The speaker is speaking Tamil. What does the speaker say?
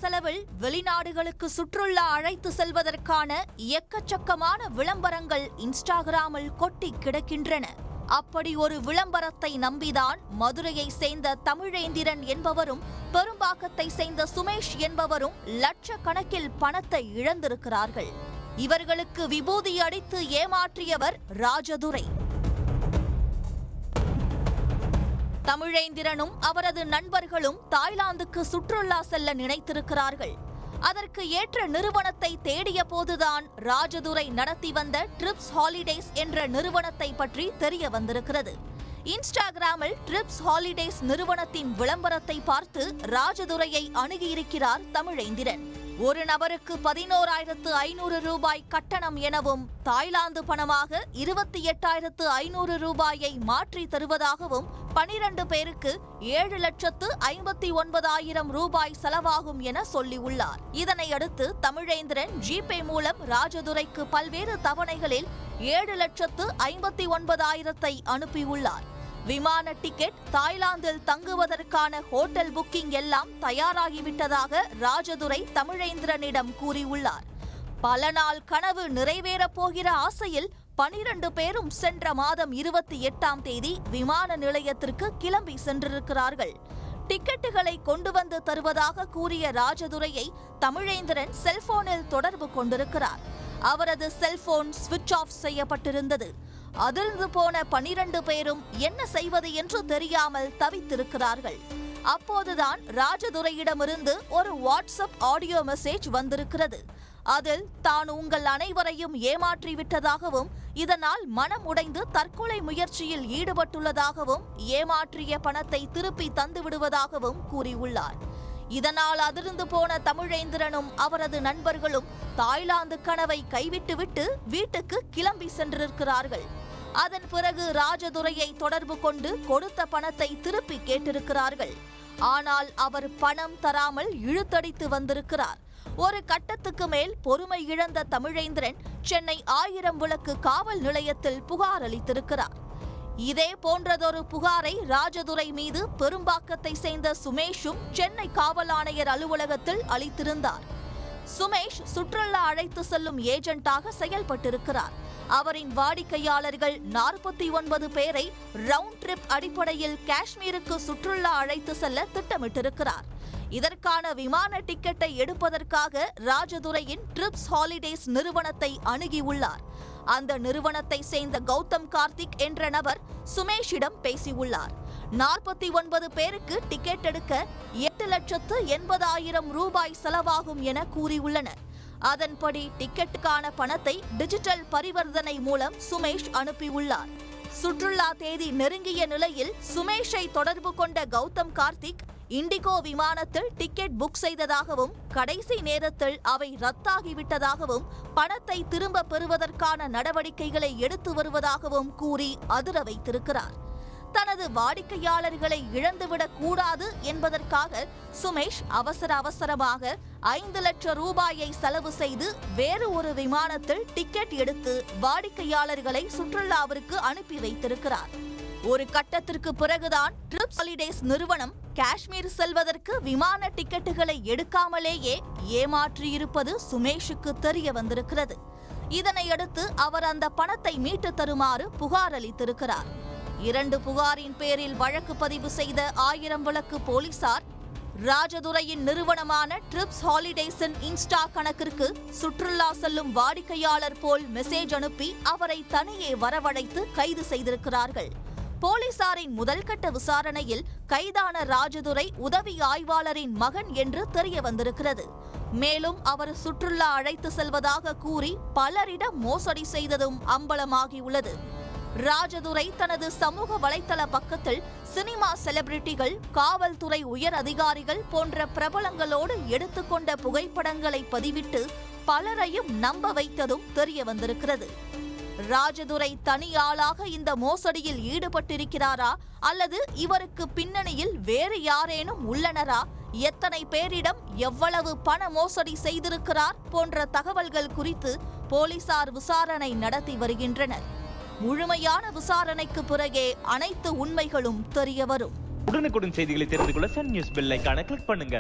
செலவில் வெளிநாடுகளுக்கு சுற்றுலா அழைத்து செல்வதற்கான எக்கச்சக்கமான விளம்பரங்கள் இன்ஸ்டாகிராமில் கொட்டி கிடக்கின்றன. அப்படி ஒரு விளம்பரத்தை நம்பிதான் மதுரையை சேர்ந்த தமிழேந்திரன் என்பவரும் பெரும்பாக்கத்தை சேர்ந்த சுமேஷ் என்பவரும் லட்சக்கணக்கில் பணத்தை இழந்திருக்கிறார்கள். இவர்களுக்கு விபூதி அடித்து ஏமாற்றியவர் ராஜதுரை. தமிழேந்திரனும் அவரது நண்பர்களும் தாய்லாந்துக்கு சுற்றுலா செல்ல நினைத்திருக்கிறார்கள். அதற்கு ஏற்ற நிறுவனத்தை தேடிய போதுதான் ராஜதுரை நடத்தி வந்த ட்ரிப்ஸ் ஹாலிடேஸ் என்ற நிறுவனத்தை பற்றி தெரிய வந்திருக்கிறது. இன்ஸ்டாகிராமில் ட்ரிப்ஸ் ஹாலிடேஸ் நிறுவனத்தின் விளம்பரத்தை பார்த்து ராஜதுரையை அணுகியிருக்கிறார் தமிழேந்திரன். ஒரு நபருக்கு 11,500 ரூபாய் கட்டணம் எனவும் தாய்லாந்து பணமாக 28,500 ரூபாயை மாற்றி தருவதாகவும் 12 பேருக்கு 7,59,000 ரூபாய் செலவாகும் என சொல்லியுள்ளார். இதனையடுத்து தமிழேந்திரன் ஜிபே மூலம் ராஜதுரைக்கு பல்வேறு தவணைகளில் 7,59,000 அனுப்பியுள்ளார். விமான டிக்கெட், தாய்லாந்தில் தங்குவதற்கான ஹோட்டல் புக்கிங் எல்லாம் தயாராகிவிட்டதாக ராஜதுரை தமிழேந்திரனிடம் கூறியுள்ளார். பல நாள் கனவு நிறைவேறப் போகிற ஆசையில் 12 பேரும் சென்ற மாதம் 28ஆம் தேதி விமான நிலையத்திற்கு கிளம்பி சென்றிருக்கிறார்கள். டிக்கெட்டுகளை கொண்டு வந்து தருவதாக கூறிய ராஜதுரையை தமிழேந்திரன் செல்போனில் தொடர்பு கொண்டிருக்கிறார். அவரது செல்போன் சுவிட்ச் ஆஃப் செய்யப்பட்டிருந்தது. அதிர்ந்து போன 12 பேரும் என்ன செய்வது என்று தெரியாமல் தவித்திருக்கிறார்கள். அப்போதுதான் ராஜதுரையிடமிருந்து ஒரு வாட்ஸ்அப் ஆடியோ மெசேஜ் வந்திருக்கிறது. அதில் தான் உங்கள் அனைவரையும் ஏமாற்றிவிட்டதாகவும் இதனால் மனம் உடைந்து தற்கொலை முயற்சியில் ஈடுபட்டுள்ளதாகவும் ஏமாற்றிய பணத்தை திருப்பி தந்துவிடுவதாகவும் கூறியுள்ளார். இதனால் அதிர்ந்து போன தமிழேந்திரனும் அவரது நண்பர்களும் தாய்லாந்து கனவை கைவிட்டுவிட்டு வீட்டுக்கு கிளம்பி சென்றிருக்கிறார்கள். அதன் பிறகு ராஜதுரையை தொடர்பு கொண்டு கொடுத்த பணத்தை திருப்பி கேட்டிருக்கிறார்கள். ஆனால் அவர் பணம் தராமல் இழுத்தடித்து வந்திருக்கிறார். ஒரு கட்டத்துக்கு மேல் பொறுமை இழந்த தமிழேந்திரன் சென்னை 1000 விளக்கு காவல் நிலையத்தில் புகார் அளித்திருக்கிறார். இதே போன்றதொரு புகாரை ராஜதுரை மீது பெரும்பாக்கத்தை சேர்ந்த சுமேஷும் சென்னை காவல் ஆணையர் அலுவலகத்தில் அளித்திருந்தார். சுமேஷ் சுற்றுலா அழைத்து செல்லும் ஏஜென்ட்டாக செயல்பட்டிருக்கிறார். அவரின் வாடிக்கையாளர்கள் 49 பேரை ரவுண்ட் ட்ரிப் அடிப்படையில் காஷ்மீருக்கு சுற்றுலா அழைத்து செல்ல திட்டமிட்டிருக்கிறார். இதற்கான விமான டிக்கெட்டை எடுப்பதற்காக ராஜதுரையின் ட்ரிப்ஸ் ஹாலிடேஸ் நிறுவனத்தை அணுகியுள்ளார். அந்த நிறுவனத்தை சேர்ந்த கௌதம் கார்த்திக் என்ற நபர் சுமேஷிடம் பேசியுள்ளார். 49 பேருக்கு டிக்கெட் எடுக்க 8,80,000 ரூபாய் செலவாகும் என கூறியுள்ளனர். அதன்படி டிக்கெட்டுக்கான பணத்தை டிஜிட்டல் பரிவர்த்தனை மூலம் சுமேஷ் அனுப்பியுள்ளார். சுற்றுலா தேதி நெருங்கிய நிலையில் சுமேஷை தொடர்பு கொண்ட கௌதம் கார்த்திக் இண்டிகோ விமானத்தில் டிக்கெட் புக் செய்ததாகவும் கடைசி நேரத்தில் அவை ரத்தாகிவிட்டதாகவும் பணத்தை திரும்ப பெறுவதற்கான நடவடிக்கைகளை எடுத்து வருவதாகவும் கூறி அதிர வைத்திருக்கிறார். தனது வாடிக்கையாளர்களை இழந்துவிடக் கூடாது என்பதற்காக சுமேஷ் அவசரமாக 5 லட்சம் ரூபாயை செலவு செய்து வேறு ஒரு விமானத்தில் டிக்கெட் எடுத்து வாடிக்கையாளர்களை சுற்றுலாவிற்கு அனுப்பி வைத்திருக்கிறார். ஒரு கட்டத்திற்கு பிறகுதான் ட்ரிப்ஸ் ஹாலிடேஸ் நிறுவனம் காஷ்மீர் செல்வதற்கு விமான டிக்கெட்டுகளை எடுக்காமலேயே ஏமாற்றியிருப்பது சுமேஷுக்கு தெரிய வந்திருக்கிறது. இதனையடுத்து அவர் அந்த பணத்தை மீட்டு தருமாறு புகார் அளித்திருக்கிறார். 2 புகாரின் பேரில் வழக்கு பதிவு செய்த 1000 விளக்கு போலீசார் ராஜதுரையின் நிறுவனமான ட்ரிப்ஸ் ஹாலிடேஸின் இன்ஸ்டா கணக்கிற்கு சுற்றுலா செல்லும் வாடிக்கையாளர் போல் மெசேஜ் அனுப்பி அவரை தனியே வரவழைத்து கைது செய்திருக்கிறார்கள். போலீசாரின் முதல்கட்ட விசாரணையில் கைதான ராஜதுரை உதவி ஆய்வாளரின் மகன் என்று தெரிய வந்திருக்கிறது. மேலும் அவர் சுற்றுலா அழைத்து செல்வதாக கூறி பலரிடம் மோசடி செய்ததும் அம்பலமாகியுள்ளது. ராஜதுரை தனது சமூக வலைதள பக்கத்தில் சினிமா செலிபிரிட்டிகள், காவல்துறை உயர் அதிகாரிகள் போன்ற பிரபலங்களோடு எடுத்துக்கொண்ட புகைப்படங்களை பதிவிட்டு பலரையும் நம்ப வைத்ததும் தெரிய வந்திருக்கிறது. ராஜதுரை தனியாளாக இந்த மோசடியில் ஈடுபட்டிருக்கிறாரா அல்லது இவருக்கு பின்னணியில் வேறு யாரேனும் உள்ளனரா, எத்தனை பேரிடம் எவ்வளவு பண மோசடி செய்திருக்கிறார் போன்ற தகவல்கள் குறித்து போலீசார் விசாரணை நடத்தி வருகின்றனர். முழுமையான விசாரணைக்கு பிறகே அனைத்து உண்மைகளும் தெரியவரும். உடனுக்குடன் செய்திகளை தெரிந்து கொள்ள சன் நியூஸ் பெல் ஐகானை கிளிக் பண்ணுங்க.